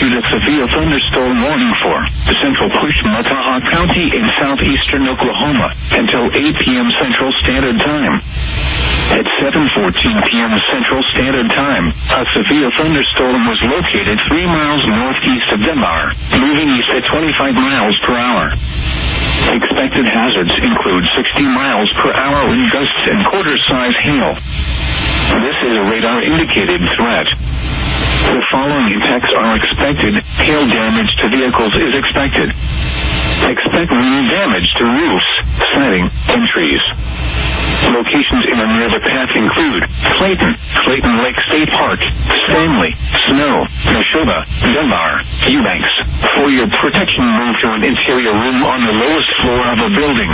issued a severe thunderstorm warning for the central Pushmataha County in southeastern Oklahoma until 8 p.m. Central Standard Time. At 7:14 p.m. Central Standard Time, a severe thunderstorm was located 3 miles northeast of Denver, moving east at 25 miles per hour. Expected hazards include 60 miles per hour wind gusts and quarter-size hail. This is a radar-indicated threat. The following impacts are expected. Hail damage to vehicles is expected. Expect wind damage to roofs, siding, and trees. Locations in and near the path include Clayton Lake State Park, Stanley, Snow, Neshoba, Denver, Eubanks. For your protection, move to an interior room on the lowest floor of a building.